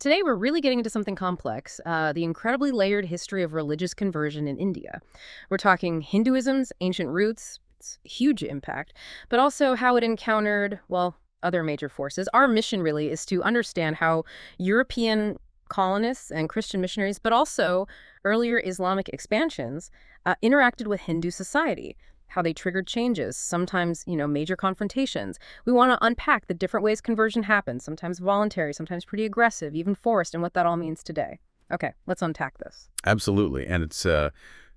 Today, we're really getting into something complex, the incredibly layered history of religious conversion in India. We're talking Hinduism's ancient roots, its huge impact, but also how it encountered, well, other major forces. Our mission really is to understand how European colonists and Christian missionaries, but also earlier Islamic expansions, interacted with Hindu society, how they triggered changes, sometimes, major confrontations. We want to unpack the different ways conversion happens, sometimes voluntary, sometimes pretty aggressive, even forced, and what that all means today. Okay, let's unpack this. Absolutely. And it's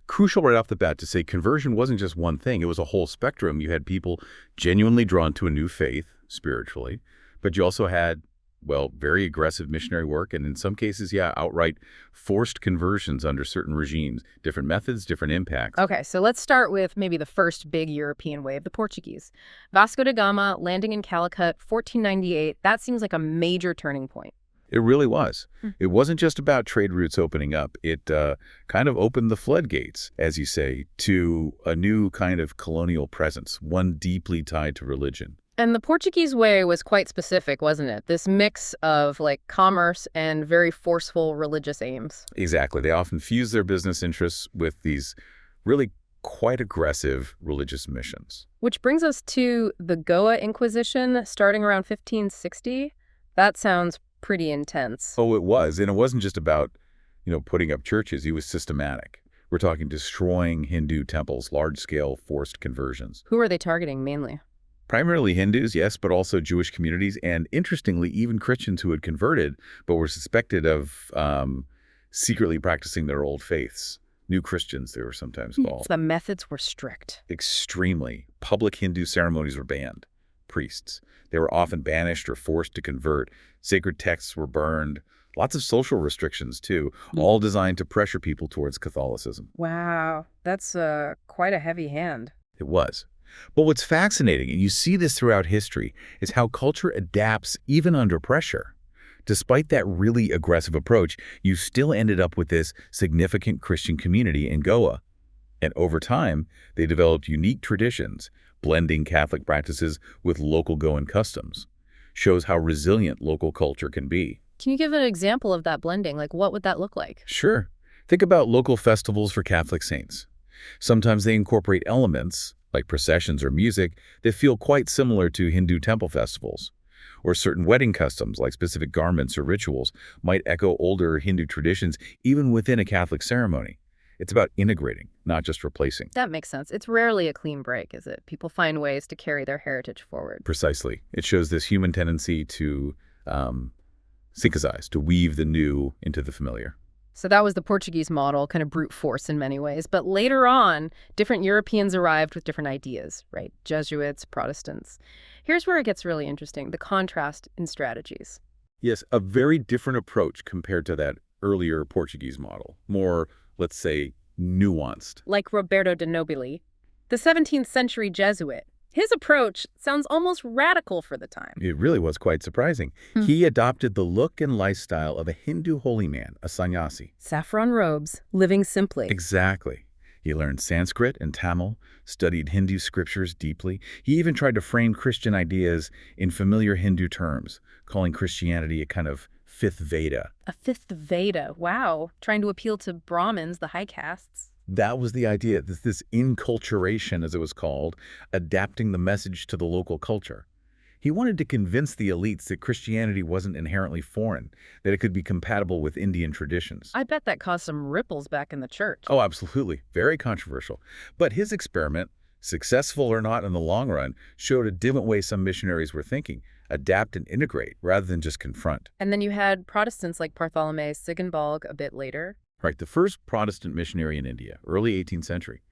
crucial right off the bat to say conversion wasn't just one thing. It was a whole spectrum. You had people genuinely drawn to a new faith spiritually, but you also had, well, very aggressive missionary work, and in some cases, outright forced conversions under certain regimes, different methods, different impacts. Okay, so let's start with maybe the first big European wave, the Portuguese. Vasco da Gama landing in Calicut, 1498, that seems like a major turning point. It really was. It wasn't just about trade routes opening up. It kind of opened the floodgates, as you say, to a new kind of colonial presence, one deeply tied to religion. And the Portuguese way was quite specific, wasn't it? This mix of commerce and very forceful religious aims. Exactly. They often fuse their business interests with these really quite aggressive religious missions. Which brings us to the Goa Inquisition starting around 1560. That sounds pretty intense. Oh, it was. And it wasn't just about, putting up churches. It was systematic. We're talking destroying Hindu temples, large-scale forced conversions. Who are they targeting mainly? Primarily Hindus, yes, but also Jewish communities, and interestingly, even Christians who had converted but were suspected of secretly practicing their old faiths. New Christians, they were sometimes called. So the methods were strict. Extremely. Public Hindu ceremonies were banned. Priests. They were often banished or forced to convert. Sacred texts were burned. Lots of social restrictions, too, all designed to pressure people towards Catholicism. Wow, that's quite a heavy hand. It was. But what's fascinating, and you see this throughout history, is how culture adapts even under pressure. Despite that really aggressive approach, you still ended up with this significant Christian community in Goa. And over time, they developed unique traditions, blending Catholic practices with local Goan customs. Shows how resilient local culture can be. Can you give an example of that blending? What would that look like? Sure. Think about local festivals for Catholic saints. Sometimes they incorporate elements, like processions or music, that feel quite similar to Hindu temple festivals. Or certain wedding customs, like specific garments or rituals, might echo older Hindu traditions even within a Catholic ceremony. It's about integrating, not just replacing. That makes sense. It's rarely a clean break, is it? People find ways to carry their heritage forward. Precisely. It shows this human tendency to synthesize, to weave the new into the familiar. So that was the Portuguese model, kind of brute force in many ways. But later on, different Europeans arrived with different ideas, right? Jesuits, Protestants. Here's where it gets really interesting, the contrast in strategies. Yes, a very different approach compared to that earlier Portuguese model. More, let's say, nuanced. Like Roberto de Nobili, the 17th century Jesuit. His approach sounds almost radical for the time. It really was quite surprising. He adopted the look and lifestyle of a Hindu holy man, a sannyasi. Saffron robes, living simply. Exactly. He learned Sanskrit and Tamil, studied Hindu scriptures deeply. He even tried to frame Christian ideas in familiar Hindu terms, calling Christianity a kind of fifth Veda. A fifth Veda, wow. Trying to appeal to Brahmins, the high castes. That was the idea, this inculturation, as it was called, adapting the message to the local culture. He wanted to convince the elites that Christianity wasn't inherently foreign, that it could be compatible with Indian traditions. I bet that caused some ripples back in the church. Oh, absolutely. Very controversial. But his experiment, successful or not in the long run, showed a different way some missionaries were thinking. Adapt and integrate rather than just confront. And then you had Protestants like Bartholomew Sigenbalg a bit later. Right, the first Protestant missionary in India, early 18th century.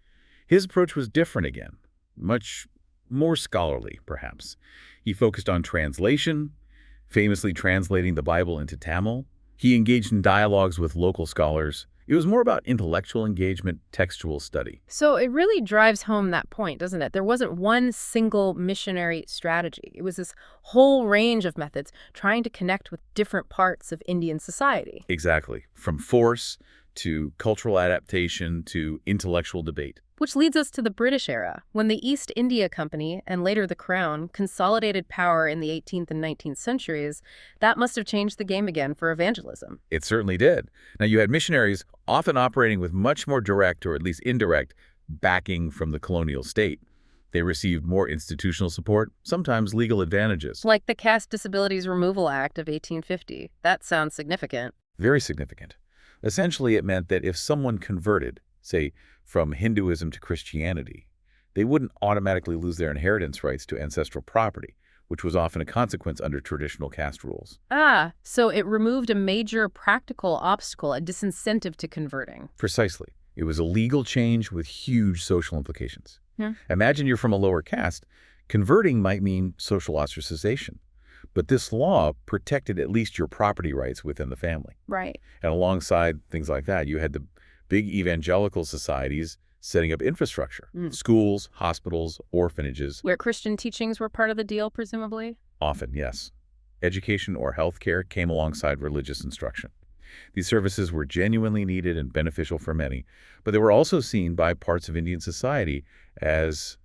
His approach was different again, much more scholarly, perhaps. He focused on translation, famously translating the Bible into Tamil. He engaged in dialogues with local scholars. It was more about intellectual engagement, textual study. So it really drives home that point, doesn't it? There wasn't one single missionary strategy. It was this whole range of methods trying to connect with different parts of Indian society. Exactly. From force to cultural adaptation to intellectual debate. Which leads us to the British era, when the East India Company, and later the Crown, consolidated power in the 18th and 19th centuries. That must have changed the game again for evangelism. It certainly did. Now, you had missionaries often operating with much more direct, or at least indirect, backing from the colonial state. They received more institutional support, sometimes legal advantages. Like the Caste Disabilities Removal Act of 1850. That sounds significant. Very significant. Essentially, it meant that if someone converted, say, from Hinduism to Christianity, they wouldn't automatically lose their inheritance rights to ancestral property, which was often a consequence under traditional caste rules. Ah, so it removed a major practical obstacle, a disincentive to converting. Precisely. It was a legal change with huge social implications. Yeah. Imagine you're from a lower caste. Converting might mean social ostracization. But this law protected at least your property rights within the family. Right. And alongside things like that, you had the big evangelical societies setting up infrastructure, schools, hospitals, orphanages. Where Christian teachings were part of the deal, presumably? Often, yes. Education or healthcare came alongside religious instruction. These services were genuinely needed and beneficial for many, but they were also seen by parts of Indian society as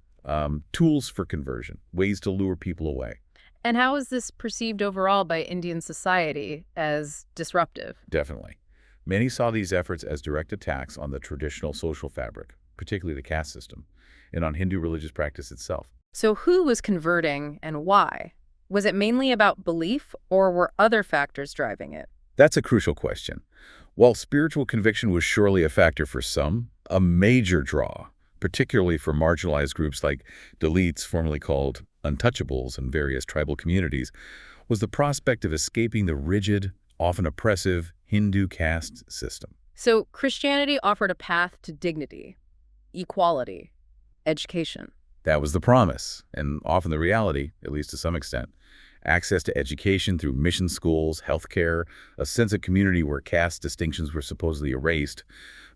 tools for conversion, ways to lure people away. And how is this perceived overall by Indian society as disruptive? Definitely. Many saw these efforts as direct attacks on the traditional social fabric, particularly the caste system, and on Hindu religious practice itself. So who was converting and why? Was it mainly about belief, or were other factors driving it? That's a crucial question. While spiritual conviction was surely a factor for some, a major draw, particularly for marginalized groups like Dalits, formerly called untouchables in various tribal communities, was the prospect of escaping the rigid, often oppressive Hindu caste system. So Christianity offered a path to dignity, equality, education. That was the promise, and often the reality, at least to some extent. Access to education through mission schools, healthcare, a sense of community where caste distinctions were supposedly erased,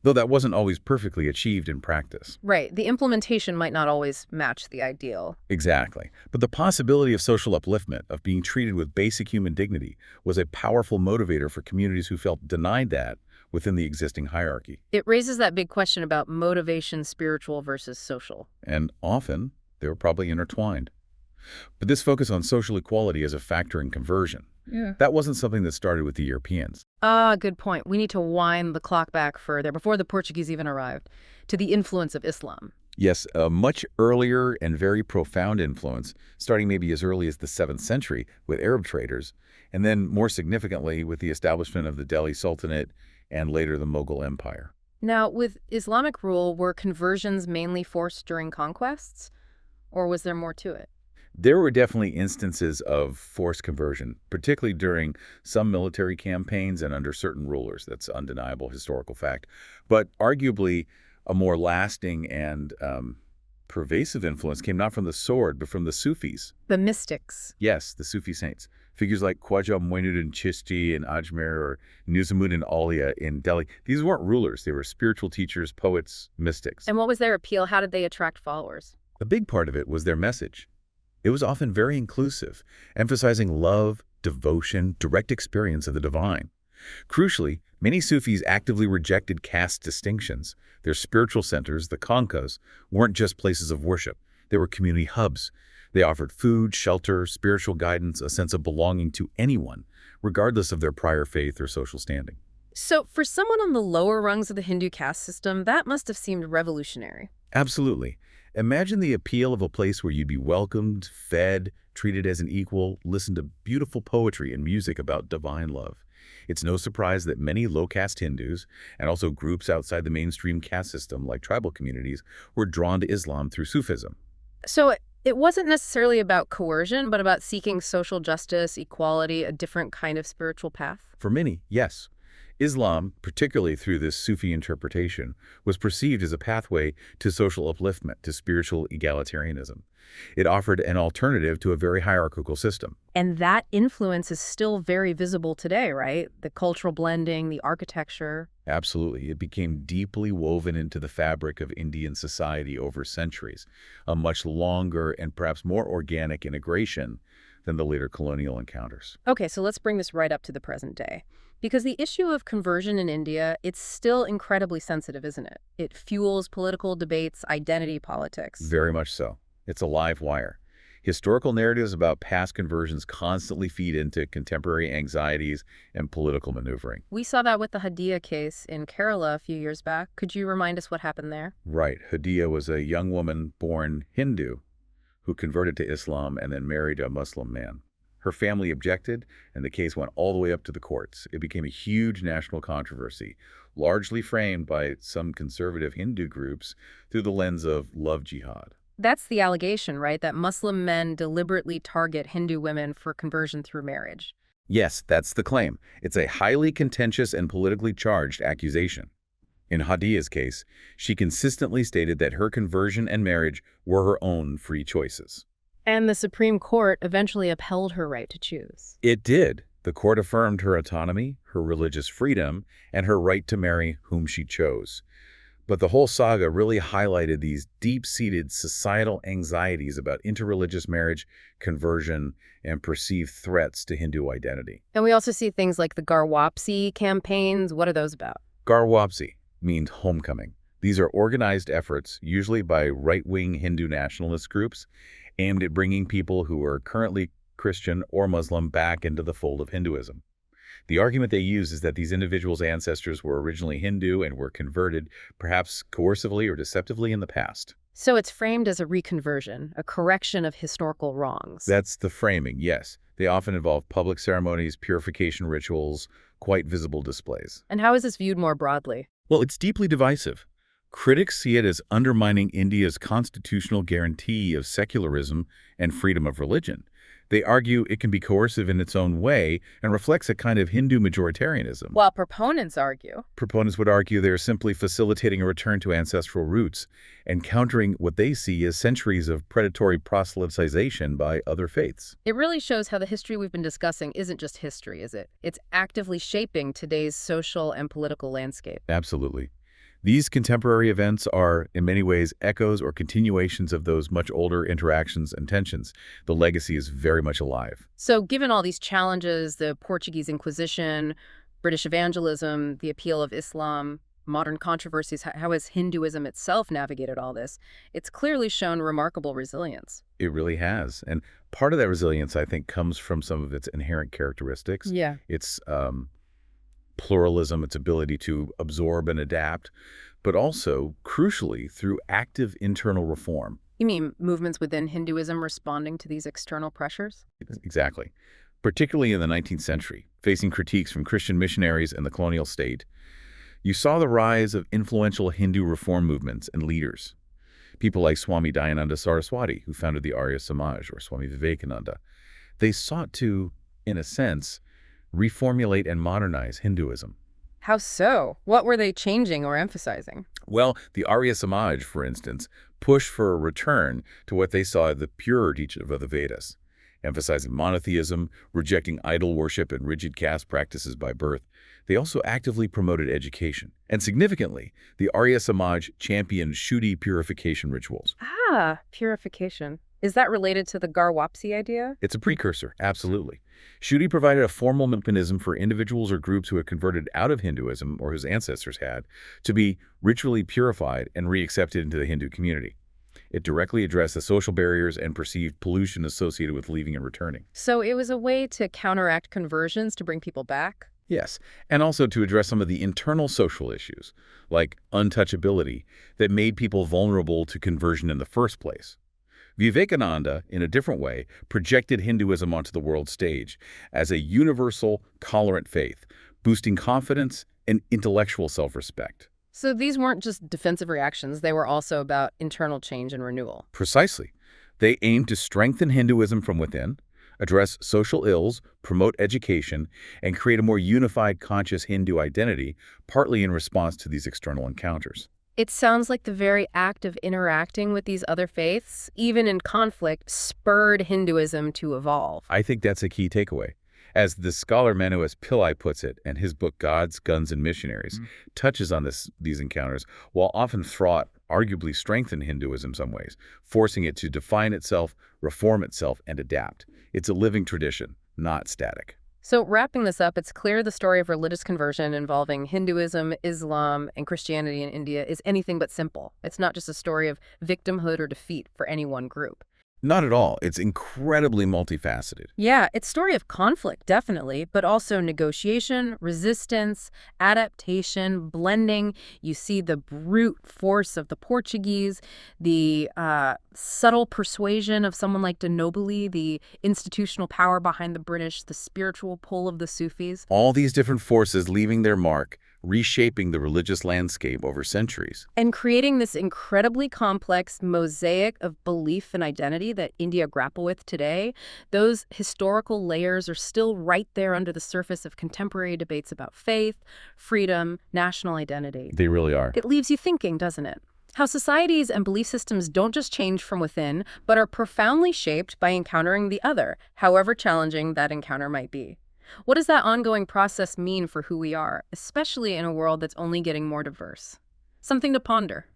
though that wasn't always perfectly achieved in practice. Right. The implementation might not always match the ideal. Exactly. But the possibility of social upliftment, of being treated with basic human dignity, was a powerful motivator for communities who felt denied that within the existing hierarchy. It raises that big question about motivation, spiritual versus social. And often, they were probably intertwined. But this focus on social equality as a factor in conversion, that wasn't something that started with the Europeans. Ah, good point. We need to wind the clock back further, before the Portuguese even arrived, to the influence of Islam. Yes, a much earlier and very profound influence, starting maybe as early as the 7th century with Arab traders, and then more significantly with the establishment of the Delhi Sultanate and later the Mughal Empire. Now, with Islamic rule, were conversions mainly forced during conquests, or was there more to it? There were definitely instances of forced conversion, particularly during some military campaigns and under certain rulers. That's undeniable historical fact. But arguably, a more lasting and pervasive influence came not from the sword, but from the Sufis. The mystics. Yes, the Sufi saints. Figures like Khwaja Moinuddin Chishti in Ajmer or Nizamuddin Aulia in Delhi. These weren't rulers. They were spiritual teachers, poets, mystics. And what was their appeal? How did they attract followers? A big part of it was their message. It was often very inclusive, emphasizing love, devotion, direct experience of the divine. Crucially, many Sufis actively rejected caste distinctions. Their spiritual centers, the khanqahs, weren't just places of worship. They were community hubs. They offered food, shelter, spiritual guidance, a sense of belonging to anyone, regardless of their prior faith or social standing. So for someone on the lower rungs of the Hindu caste system, that must have seemed revolutionary. Absolutely. Imagine the appeal of a place where you'd be welcomed, fed, treated as an equal, listen to beautiful poetry and music about divine love. It's no surprise that many low-caste Hindus, and also groups outside the mainstream caste system like tribal communities, were drawn to Islam through Sufism. So it wasn't necessarily about coercion, but about seeking social justice, equality, a different kind of spiritual path? For many, yes. Islam, particularly through this Sufi interpretation, was perceived as a pathway to social upliftment, to spiritual egalitarianism. It offered an alternative to a very hierarchical system. And that influence is still very visible today, right? The cultural blending, the architecture. Absolutely. It became deeply woven into the fabric of Indian society over centuries, a much longer and perhaps more organic integration than the later colonial encounters. Okay, so let's bring this right up to the present day. Because the issue of conversion in India, it's still incredibly sensitive, isn't it? It fuels political debates, identity politics. Very much so. It's a live wire. Historical narratives about past conversions constantly feed into contemporary anxieties and political maneuvering. We saw that with the Hadia case in Kerala a few years back. Could you remind us what happened there? Right. Hadia was a young woman born Hindu who converted to Islam and then married a Muslim man. Her family objected, and the case went all the way up to the courts. It became a huge national controversy, largely framed by some conservative Hindu groups through the lens of love jihad. That's the allegation, right? That Muslim men deliberately target Hindu women for conversion through marriage. Yes, that's the claim. It's a highly contentious and politically charged accusation. In Hadia's case, she consistently stated that her conversion and marriage were her own free choices. And the Supreme Court eventually upheld her right to choose. It did. The court affirmed her autonomy, her religious freedom, and her right to marry whom she chose. But the whole saga really highlighted these deep-seated societal anxieties about interreligious marriage, conversion, and perceived threats to Hindu identity. And we also see things like the Garwapsi campaigns. What are those about? Garwapsi means homecoming. These are organized efforts, usually by right-wing Hindu nationalist groups, aimed at bringing people who are currently Christian or Muslim back into the fold of Hinduism. The argument they use is that these individuals' ancestors were originally Hindu and were converted, perhaps coercively or deceptively in the past. So it's framed as a reconversion, a correction of historical wrongs. That's the framing, yes. They often involve public ceremonies, purification rituals, quite visible displays. And how is this viewed more broadly? Well, it's deeply divisive. Critics see it as undermining India's constitutional guarantee of secularism and freedom of religion. They argue it can be coercive in its own way and reflects a kind of Hindu majoritarianism. While proponents would argue they're simply facilitating a return to ancestral roots and countering what they see as centuries of predatory proselytization by other faiths. It really shows how the history we've been discussing isn't just history, is it? It's actively shaping today's social and political landscape. Absolutely. These contemporary events are, in many ways, echoes or continuations of those much older interactions and tensions. The legacy is very much alive. So given all these challenges, the Portuguese Inquisition, British evangelism, the appeal of Islam, modern controversies, how has Hinduism itself navigated all this? It's clearly shown remarkable resilience. It really has. And part of that resilience, I think, comes from some of its inherent characteristics. Yeah. Its pluralism, its ability to absorb and adapt, but also, crucially, through active internal reform. You mean movements within Hinduism responding to these external pressures? Exactly. Particularly in the 19th century, facing critiques from Christian missionaries and the colonial state, you saw the rise of influential Hindu reform movements and leaders. People like Swami Dayananda Saraswati, who founded the Arya Samaj, or Swami Vivekananda. They sought to, in a sense, reformulate and modernize Hinduism. How so? What were they changing or emphasizing? Well, the Arya Samaj, for instance, pushed for a return to what they saw as the purer teaching of the Vedas, emphasizing monotheism, rejecting idol worship and rigid caste practices by birth. They also actively promoted education. And significantly, the Arya Samaj championed Shuddhi purification rituals. Ah, purification. Is that related to the Garwapsi idea? It's a precursor, absolutely. Shuddhi provided a formal mechanism for individuals or groups who had converted out of Hinduism, or whose ancestors had, to be ritually purified and reaccepted into the Hindu community. It directly addressed the social barriers and perceived pollution associated with leaving and returning. So it was a way to counteract conversions to bring people back? Yes, and also to address some of the internal social issues, like untouchability, that made people vulnerable to conversion in the first place. Vivekananda, in a different way, projected Hinduism onto the world stage as a universal, tolerant faith, boosting confidence and intellectual self-respect. So these weren't just defensive reactions, they were also about internal change and renewal. Precisely. They aimed to strengthen Hinduism from within, address social ills, promote education, and create a more unified conscious Hindu identity, partly in response to these external encounters. It sounds like the very act of interacting with these other faiths, even in conflict, spurred Hinduism to evolve. I think that's a key takeaway. As the scholar Manu S. Pillai puts it, and his book Gods, Guns, and Missionaries touches on these encounters, while often fraught, arguably strengthen Hinduism in some ways, forcing it to define itself, reform itself, and adapt. It's a living tradition, not static. So, wrapping this up, it's clear the story of religious conversion involving Hinduism, Islam, and Christianity in India is anything but simple. It's not just a story of victimhood or defeat for any one group. Not at all. It's incredibly multifaceted. Yeah, it's a story of conflict, definitely, but also negotiation, resistance, adaptation, blending. You see the brute force of the Portuguese, the subtle persuasion of someone like de Nobili, the institutional power behind the British, the spiritual pull of the Sufis. All these different forces leaving their mark, reshaping the religious landscape over centuries. And creating this incredibly complex mosaic of belief and identity that India grapple with today. Those historical layers are still right there under the surface of contemporary debates about faith, freedom, national identity. They really are. It leaves you thinking, doesn't it? How societies and belief systems don't just change from within, but are profoundly shaped by encountering the other, however challenging that encounter might be. What does that ongoing process mean for who we are, especially in a world that's only getting more diverse? Something to ponder.